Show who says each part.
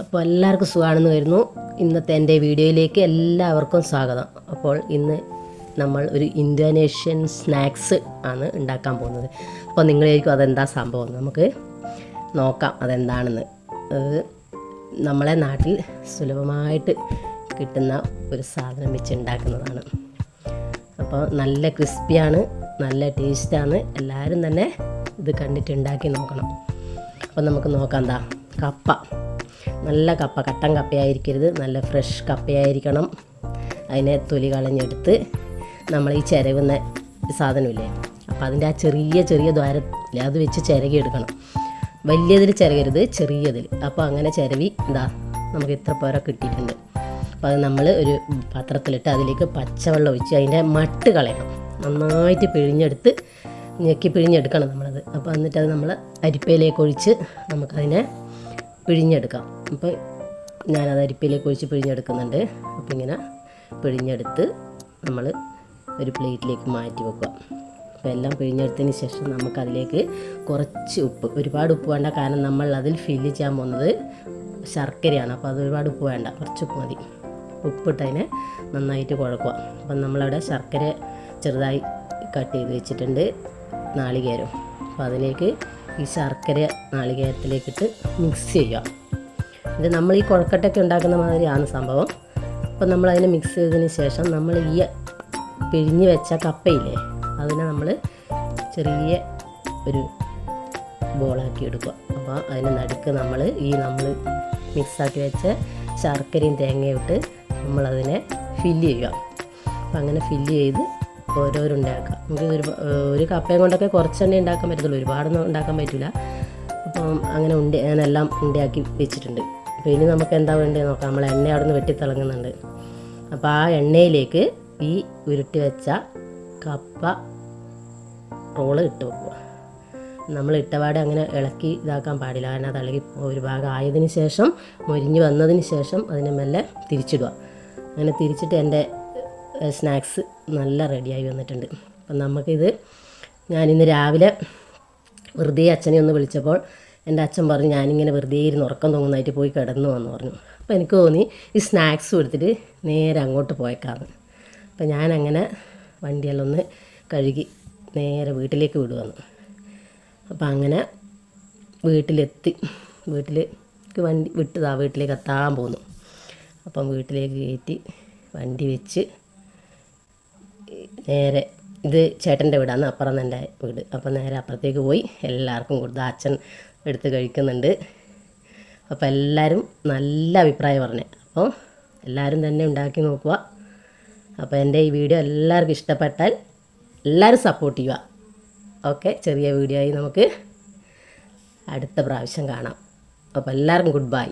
Speaker 1: അപ്പോൾ എല്ലാവർക്കും സുഖമാണെന്ന് വരുന്നു. ഇന്നത്തെ എൻ്റെ വീഡിയോയിലേക്ക് എല്ലാവർക്കും സ്വാഗതം. അപ്പോൾ ഇന്ന് നമ്മൾ ഒരു ഇന്തോനേഷ്യൻ സ്നാക്സ് ആണ് ഉണ്ടാക്കാൻ പോകുന്നത്. അപ്പോൾ നിങ്ങളായിരിക്കും അതെന്താ സംഭവം, നമുക്ക് നോക്കാം അതെന്താണെന്ന്. നമ്മളെ നാട്ടിൽ സുലഭമായിട്ട് കിട്ടുന്ന ഒരു സാധനം വെച്ച് ഉണ്ടാക്കുന്നതാണ്. അപ്പോൾ നല്ല ക്രിസ്പിയാണ്, നല്ല ടേസ്റ്റാണ്. എല്ലാവരും തന്നെ ഇത് കണ്ടിട്ട് ഉണ്ടാക്കി നോക്കണം. അപ്പോൾ നമുക്ക് നോക്കാം. എന്താ കപ്പ, നല്ല കപ്പ, കട്ടൻ കപ്പയായിരിക്കരുത്, നല്ല ഫ്രഷ് കപ്പയായിരിക്കണം. അതിനെ തൊലി കളഞ്ഞെടുത്ത് നമ്മൾ ഈ ചിരവുന്ന സാധനമില്ലേ, അപ്പോൾ അതിൻ്റെ ആ ചെറിയ ചെറിയ ദ്വാരത്തില്ലേ അത് വെച്ച് ചിരകിയെടുക്കണം. വലിയതിൽ ചിരകരുത്, ചെറിയതിൽ. അപ്പോൾ അങ്ങനെ ചിരവി എന്താ നമുക്ക് ഇത്ര പോര കിട്ടിയിട്ടുണ്ട്. അപ്പോൾ അത് നമ്മൾ ഒരു പാത്രത്തിലിട്ട് അതിലേക്ക് പച്ചവെള്ളം ഒഴിച്ച് അതിൻ്റെ മട്ട് കളയണം. നന്നായിട്ട് പിഴിഞ്ഞെടുത്ത് ഞെക്കി പിഴിഞ്ഞെടുക്കണം നമ്മളത്. അപ്പോൾ എന്നിട്ട് അത് നമ്മൾ അരിപ്പയിലേക്ക് ഒഴിച്ച് നമുക്കതിനെ പിഴിഞ്ഞെടുക്കാം. അപ്പോൾ ഞാനത് അരിപ്പയിലേക്ക് ഒഴിച്ച് പിഴിഞ്ഞെടുക്കുന്നുണ്ട്. അപ്പോൾ ഇങ്ങനെ പിഴിഞ്ഞെടുത്ത് നമ്മൾ ഒരു പ്ലേറ്റിലേക്ക് മാറ്റി വെക്കുക. അപ്പോൾ എല്ലാം പിഴിഞ്ഞെടുത്തതിന് ശേഷം നമുക്കതിലേക്ക് കുറച്ച് ഉപ്പ്, ഒരുപാട് ഉപ്പ് വേണ്ട, കാരണം നമ്മൾ അതിൽ ഫില്ല് ചെയ്യാൻ പോകുന്നത് ശർക്കരയാണ്. അപ്പോൾ അത് ഒരുപാട് ഉപ്പ് വേണ്ട, കുറച്ച് ഉപ്പ് മതി. ഉപ്പിട്ട് അതിനെ നന്നായിട്ട് കുഴക്കുക. അപ്പം നമ്മളവിടെ ശർക്കര ചെറുതായി കട്ട് ചെയ്ത് വെച്ചിട്ടുണ്ട്, നാളികേരം. അപ്പോൾ അതിലേക്ക് ഈ ശർക്കര നാളികേരത്തിലേക്കിട്ട് മിക്സ് ചെയ്യുക. ഇത് നമ്മൾ ഈ കുഴക്കട്ടൊക്കെ ഉണ്ടാക്കുന്ന മാതിരിയാണ് സംഭവം. അപ്പോൾ നമ്മളതിനെ മിക്സ് ചെയ്തതിന് ശേഷം നമ്മൾ ഈ പിഴിഞ്ഞ് വെച്ച കപ്പയില്ലേ അതിനെ നമ്മൾ ചെറിയ ഒരു ബോളാക്കി എടുക്കുക. അപ്പോൾ അതിന് നടുക്ക് നമ്മൾ മിക്സാക്കി വെച്ച ശർക്കരയും തേങ്ങയും ഇട്ട് നമ്മളതിനെ ഫില്ല് ചെയ്യുക. അപ്പോൾ അങ്ങനെ ഫില്ല് ചെയ്ത് ഓരോരുണ്ടാക്കുക. നമുക്ക് ഒരു കപ്പയും കൊണ്ടൊക്കെ കുറച്ചെണ്ണേ ഉണ്ടാക്കാൻ പറ്റത്തുള്ളൂ, ഒരുപാടൊന്നും ഉണ്ടാക്കാൻ പറ്റില്ല. അപ്പം അങ്ങനെ ഞാനെല്ലാം ഉണ്ടയാക്കി വെച്ചിട്ടുണ്ട്. അപ്പോൾ ഇനി നമുക്ക് എന്താ വേണ്ടത് നോക്കാം. നമ്മൾ എണ്ണ അവിടെ നിന്ന് വെട്ടിത്തിളങ്ങുന്നുണ്ട്. അപ്പോൾ ആ എണ്ണയിലേക്ക് ഈ ഉരുട്ടി വെച്ച കപ്പ റോള് ഇട്ട് വെക്കുക. നമ്മൾ ഇട്ടപാടെ അങ്ങനെ ഇളക്കി ഇതാക്കാൻ പാടില്ല, കാരണം അത് ഇളകി ഒരു ഭാഗം ആയതിന് ശേഷം, മൊരിഞ്ഞ് വന്നതിന് ശേഷം അതിനെ മെല്ലെ തിരിച്ചിടുക. അങ്ങനെ തിരിച്ചിട്ട് എൻ്റെ സ്നാക്സ് നല്ല റെഡിയായി വന്നിട്ടുണ്ട്. അപ്പം നമുക്കിത് ഞാനിന്ന് രാവിലെ വെറുതെ അച്ഛനെ ഒന്ന് വിളിച്ചപ്പോൾ എൻ്റെ അച്ഛൻ പറഞ്ഞു ഞാനിങ്ങനെ വെറുതെ ഇരുന്ന് ഉറക്കം തോന്നുന്നതായിട്ട് പോയി കിടന്നു വന്ന് പറഞ്ഞു. അപ്പോൾ എനിക്ക് തോന്നി ഈ സ്നാക്സ് എടുത്തിട്ട് നേരെ അങ്ങോട്ട് പോയേക്കാന്ന്. അപ്പോൾ ഞാനങ്ങനെ വണ്ടിയെല്ലാം ഒന്ന് കഴുകി നേരെ വീട്ടിലേക്ക് വിടുവന്നു. അപ്പോൾ അങ്ങനെ വീട്ടിലെത്തി, വീട്ടിലേക്ക് വണ്ടി വിട്ടതാ, വീട്ടിലേക്ക് എത്താൻ പോന്നു. അപ്പം വീട്ടിലേക്ക് കയറ്റി വണ്ടി വെച്ച് നേരെ, ഇത് ചേട്ടൻ്റെ വീടാണ്, അപ്പുറം എൻ്റെ വീട്. അപ്പം നേരെ അപ്പുറത്തേക്ക് പോയി എല്ലാവർക്കും കൊടുത്ത് അച്ഛൻ എടുത്ത് കഴിക്കുന്നുണ്ട്. അപ്പോൾ എല്ലാവരും നല്ല അഭിപ്രായം പറഞ്ഞേ. അപ്പോൾ എല്ലാവരും തന്നെ ഉണ്ടാക്കി നോക്കുക. അപ്പോൾ എൻ്റെ ഈ വീഡിയോ എല്ലാവർക്കും ഇഷ്ടപ്പെട്ടാൽ എല്ലാവരും സപ്പോർട്ട് ചെയ്യുക. ഓക്കെ, ചെറിയ വീഡിയോ ആയി നമുക്ക് അടുത്ത പ്രാവശ്യം കാണാം. അപ്പോൾ എല്ലാവർക്കും ഗുഡ് ബൈ.